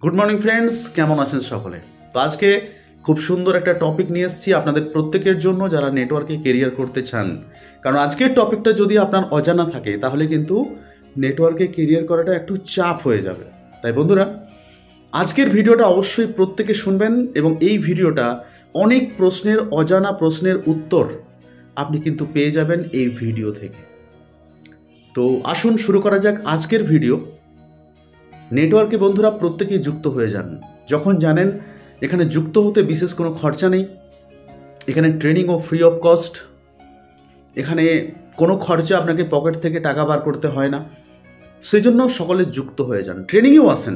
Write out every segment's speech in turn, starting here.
Good morning friends, কেমন আছেন সকলে? তো আজকে খুব সুন্দর একটা টপিক নিয়ে এসেছি আপনাদের প্রত্যেকের জন্য যারা নেটওয়ার্কে কেরিয়ার করতে চান। কারণ আজকের টপিকটা যদি আপনার অজানা থাকে তাহলে কিন্তু নেটওয়ার্কে কেরিয়ার করাটা একটু চাপ হয়ে যাবে। তাই বন্ধুরা, আজকের ভিডিওটা অবশ্যই প্রত্যেকে শুনবেন এবং এই ভিডিওটা অনেক প্রশ্নের, অজানা প্রশ্নের উত্তর আপনি কিন্তু পেয়ে যাবেন এই ভিডিও থেকে। তো আসুন শুরু করা যাক আজকের ভিডিও। নেটওয়ার্কে বন্ধুরা প্রত্যেকেই যুক্ত হয়ে যান। যখন জানেন এখানে যুক্ত হতে বিশেষ কোনো খরচা নেই, এখানে ট্রেনিংও ফ্রি অফ কস্ট, এখানে কোনো খরচা আপনাকে পকেট থেকে টাকা বার করতে হয় না, সেই জন্য সকলে যুক্ত হয়ে যান। ট্রেনিংয়েও আসেন,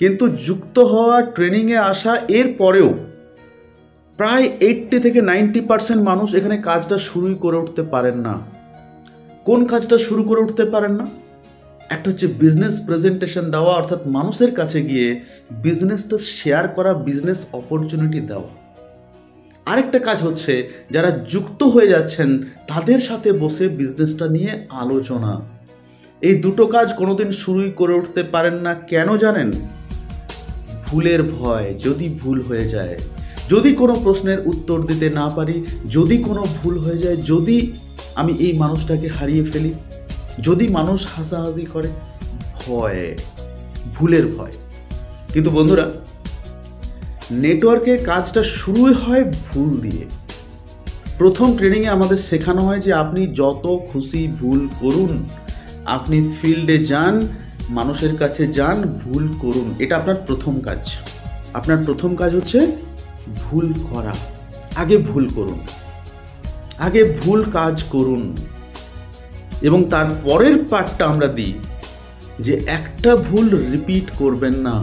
কিন্তু যুক্ত হওয়া, ট্রেনিংয়ে আসা এর পরেও প্রায় 80 থেকে 90% মানুষ এখানে কাজটা শুরুই করে উঠতে পারেন না। কোন কাজটা শুরু করে উঠতে পারেন না? একটা হচ্ছে বিজনেস প্রেজেন্টেশন দেওয়া, অর্থাৎ মানুষের কাছে গিয়ে বিজনেসটা শেয়ার করা, বিজনেস অপরচুনিটি দেওয়া। আরেকটা কাজ হচ্ছে যারা যুক্ত হয়ে যাচ্ছেন তাদের সাথে বসে বিজনেসটা নিয়ে আলোচনা। এই দুটো কাজ কোনোদিন শুরুই করে উঠতে পারেন না। কেন জানেন? ভুলের ভয়। যদি ভুল হয়ে যায়, যদি কোনো প্রশ্নের উত্তর দিতে না পারি, যদি কোনো ভুল হয়ে যায়, যদি আমি এই মানুষটাকে হারিয়ে ফেলি, যদি মানুষ হাসাহাসি করে, ভয়, ভুলের ভয়। কিন্তু বন্ধুরা, নেটওয়ার্কের কাজটা শুরুই হয় ভুল দিয়ে। প্রথম ট্রেনিংয়ে আমাদের শেখানো হয় যে আপনি যত খুশি ভুল করুন, আপনি ফিল্ডে যান, মানুষের কাছে যান, ভুল করুন। এটা আপনার প্রথম কাজ। আপনার প্রথম কাজ হচ্ছে ভুল করা। আগে ভুল করুন, আগে ভুল কাজ করুন, এবং তার পরের পার্টটা আমরা দিই যে একটা ভুল রিপিট করবেন না।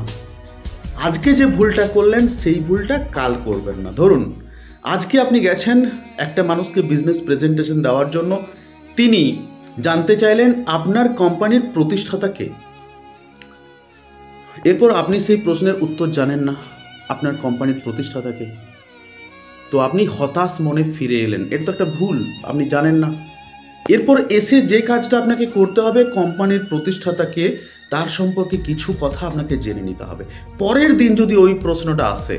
আজকে যে ভুলটা করলেন সেই ভুলটা কাল করবেন না। ধরুন আজকে আপনি গেছেন একটা মানুষকে বিজনেস প্রেজেন্টেশন দেওয়ার জন্য, তিনি জানতে চাইলেন আপনার কোম্পানির প্রতিষ্ঠাতা কে। এরপর আপনি সেই প্রশ্নের উত্তর জানেন না, আপনার কোম্পানির প্রতিষ্ঠাতা কে। তো আপনি হতাশ মনে ফিরে এলেন, এটা তো একটা ভুল, আপনি জানেন না। এরপর এসে যে কাজটা আপনাকে করতে হবে, কোম্পানির প্রতিষ্ঠাতাকে, তার সম্পর্কে কিছু কথা আপনাকে জেনে নিতে হবে। পরের দিন যদি ওই প্রশ্নটা আসে,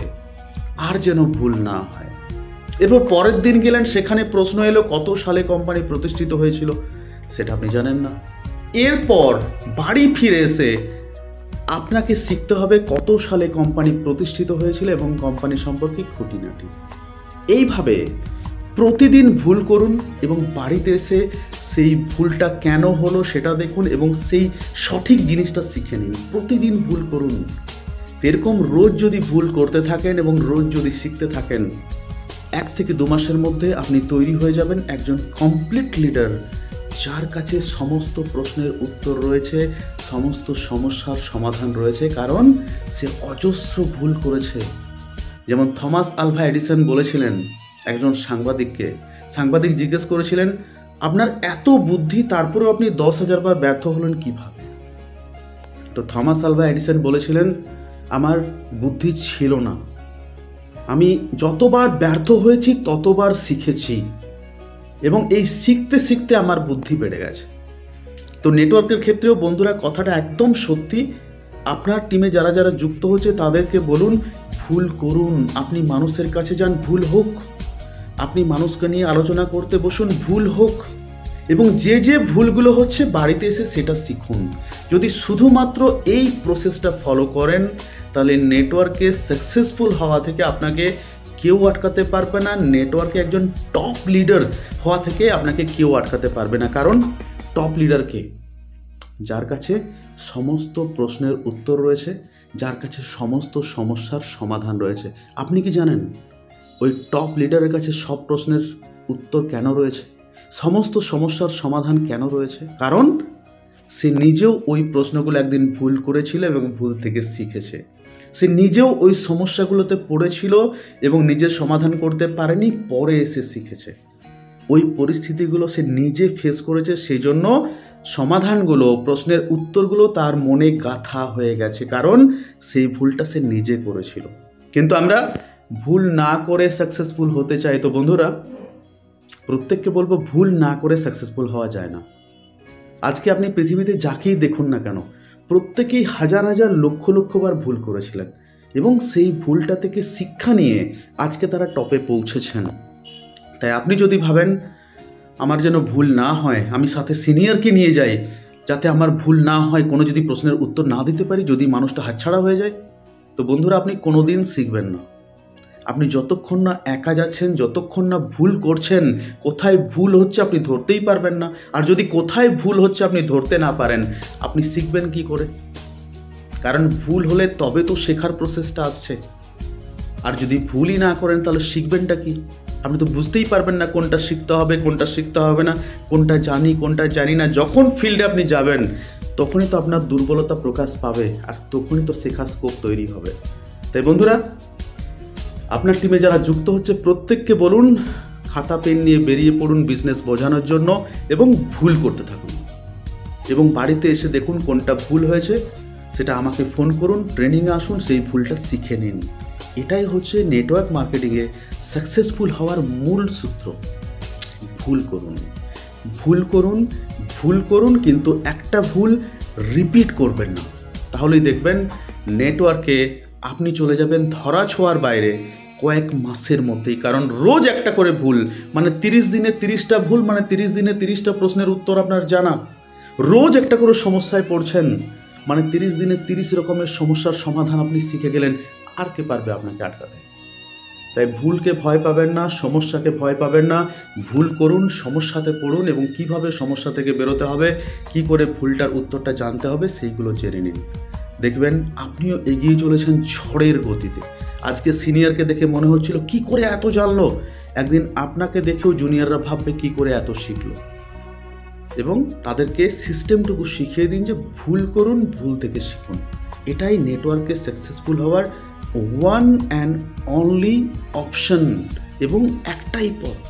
আর যেন ভুল না হয়। এরপর পরের দিন গেলেন, সেখানে প্রশ্ন এলো কত সালে কোম্পানি প্রতিষ্ঠিত হয়েছিল, সেটা আপনি জানেন না। এরপর বাড়ি ফিরে এসে আপনাকে শিখতে হবে কত সালে কোম্পানি প্রতিষ্ঠিত হয়েছিল এবং কোম্পানি সম্পর্কে খুঁটিনাটি। এইভাবে প্রতিদিন ভুল করুন এবং বাড়িতে এসে সেই ভুলটা কেন হলো সেটা দেখুন এবং সেই সঠিক জিনিসটা শিখে নিন। প্রতিদিন ভুল করুন। এরকম রোজ যদি ভুল করতে থাকেন এবং রোজ যদি শিখতে থাকেন, 1 থেকে 2 মাসের মধ্যে আপনি তৈরি হয়ে যাবেন একজন কমপ্লিট লিডার, যার কাছে সমস্ত প্রশ্নের উত্তর রয়েছে, সমস্ত সমস্যার সমাধান রয়েছে, কারণ সে অজস্র ভুল করেছে। যেমন থমাস আলভা এডিসন বলেছিলেন একজন সাংবাদিককে, সাংবাদিক জিজ্ঞেস করেছিলেন আপনার এত বুদ্ধি, তারপরেও আপনি 10,000 বার ব্যর্থ হলেন কিভাবে? তো থমাস আলভা এডিসন বলেছিলেন আমার বুদ্ধি ছিল না, আমি যতবার ব্যর্থ হয়েছি ততবার শিখেছি, এবং এই শিখতে শিখতে আমার বুদ্ধি বেড়ে গেছে। তো নেটওয়ার্কের ক্ষেত্রেও বন্ধুরা কথাটা একদম সত্যি। আপনার টিমে যারা যারা যুক্ত হচ্ছে তাদেরকে বলুন ভুল করুন। আপনি মানুষের কাছে যান, ভুল হোক। আপনি মানুষকে নিয়ে আলোচনা করতে বসুন, ভুল হোক। এবং যে যে ভুলগুলো হচ্ছে বাড়িতে এসে সেটা শিখুন। যদি শুধুমাত্র এই প্রসেসটা ফলো করেন, তাহলে নেটওয়ার্কে সাকসেসফুল হওয়া থেকে আপনাকে কেউ আটকাতে পারবে না। নেটওয়ার্কে একজন টপ লিডার হওয়া থেকে আপনাকে কেউ আটকাতে পারবে না। কারণ টপ লিডারকে, যার কাছে সমস্ত প্রশ্নের উত্তর রয়েছে, যার কাছে সমস্ত সমস্যার সমাধান রয়েছে। আপনি কি জানেন ওই টপ লিডারের কাছে সব প্রশ্নের উত্তর কেন রয়েছে, সমস্ত সমস্যার সমাধান কেন রয়েছে? কারণ সে নিজেও ওই প্রশ্নগুলো একদিন ভুল করেছিল এবং ভুল থেকে শিখেছে। সে নিজেও ওই সমস্যাগুলোতে পড়েছিল এবং নিজে সমাধান করতে পারেনি, পরে এসে শিখেছে। ওই পরিস্থিতিগুলো সে নিজে ফেস করেছে, সেই জন্য সমাধানগুলো, প্রশ্নের উত্তরগুলো তার মনে গাঁথা হয়ে গেছে, কারণ সেই ভুলটা সে নিজে করেছিল। কিন্তু আমরা ভুল না করে সাকসেসফুল হতে চাই। তো বন্ধুরা, প্রত্যেককে বলবো ভুল না করে সাকসেসফুল হওয়া যায় না। আজকে আপনি পৃথিবীতে যাকেই দেখুন না কেন, প্রত্যেকেই হাজার হাজার লক্ষ লক্ষবার ভুল করেছিলেন এবং সেই ভুলটা থেকে শিক্ষা নিয়ে আজকে তারা টপে পৌঁছেছেন। তাই আপনি যদি ভাবেন আমার যেন ভুল না হয়, আমি সাথে সিনিয়রকে নিয়ে যাই যাতে আমার ভুল না হয়, কোনো যদি প্রশ্নের উত্তর না দিতে পারি, যদি মানুষটা হাতছাড়া হয়ে যায়, তো বন্ধুরা আপনি কোনো দিন শিখবেন না। আপনি যতক্ষণ না একা যাচ্ছেন, যতক্ষণ না ভুল করছেন, কোথায় ভুল হচ্ছে আপনি ধরতেই পারবেন না। আর যদি কোথায় ভুল হচ্ছে আপনি ধরতে না পারেন, আপনি শিখবেন কি করে? কারণ ভুল হলে তবে তো শেখার প্রসেসটা আসছে। আর যদি ভুলই না করেন তাহলে শিখবেনটা কি? আপনি তো বুঝতেই পারবেন না কোনটা শিখতে হবে, কোনটা শিখতে হবে না, কোনটা জানি, কোনটা জানি না। যখন ফিল্ডে আপনি যাবেন তখনই তো আপনার দুর্বলতা প্রকাশ পাবে, আর তখনই তো শেখার স্কোপ তৈরি হবে। তাই বন্ধুরা, আপনার টিমে যারা যুক্ত হচ্ছে প্রত্যেককে বলুন খাতা পেন নিয়ে বেরিয়ে পড়ুন বিজনেস বোঝানোর জন্য এবং ভুল করতে থাকুন, এবং বাড়িতে এসে দেখুন কোনটা ভুল হয়েছে, সেটা আমাকে ফোন করুন, ট্রেনিংয়ে আসুন, সেই ভুলটা শিখে নিন। এটাই হচ্ছে নেটওয়ার্ক মার্কেটিংয়ে সাকসেসফুল হওয়ার মূল সূত্র। ভুল করুন, ভুল করুন, ভুল করুন, কিন্তু একটা ভুল রিপিট করবেন না। তাহলেই দেখবেন নেটওয়ার্কে আপনি চলে যাবেন ধরা ছোঁয়ার বাইরে কয়েক মাসের মধ্যেই। কারণ রোজ একটা করে ভুল মানে 30 দিনে 30টা ভুল, মানে 30 দিনে 30টা প্রশ্নের উত্তর আপনার জানা। রোজ একটা করে সমস্যায় পড়ছেন মানে 30 দিনে 30 রকমের সমস্যার সমাধান আপনি শিখে গেলেন। আর কে পারবে আপনাকে আটকাতে? তাই ভুলকে ভয় পাবেন না, সমস্যাকে ভয় পাবেন না। ভুল করুন, সমস্যাতে পড়ুন এবং কিভাবে সমস্যা থেকে বেরোতে হবে, কি করে ভুলটার উত্তরটা জানতে হবে, সেইগুলো জেনে নিন। দেখবেন আপনিও এগিয়ে চলেছেন ঝড়ের গতিতে। আজকে সিনিয়রকে দেখে মনে হচ্ছিল কি করে এত জানলো, একদিন আপনাকে দেখেও জুনিয়ররা ভাববে কি করে এত শিখলো। এবং তাদেরকে সিস্টেমটুকু শিখিয়ে দিন যে ভুল করুন, ভুল থেকে শিখুন। এটাই নেটওয়ার্কে সাকসেসফুল হওয়ার ওয়ান অ্যান্ড অনলি অপশন এবং একটাই পথ।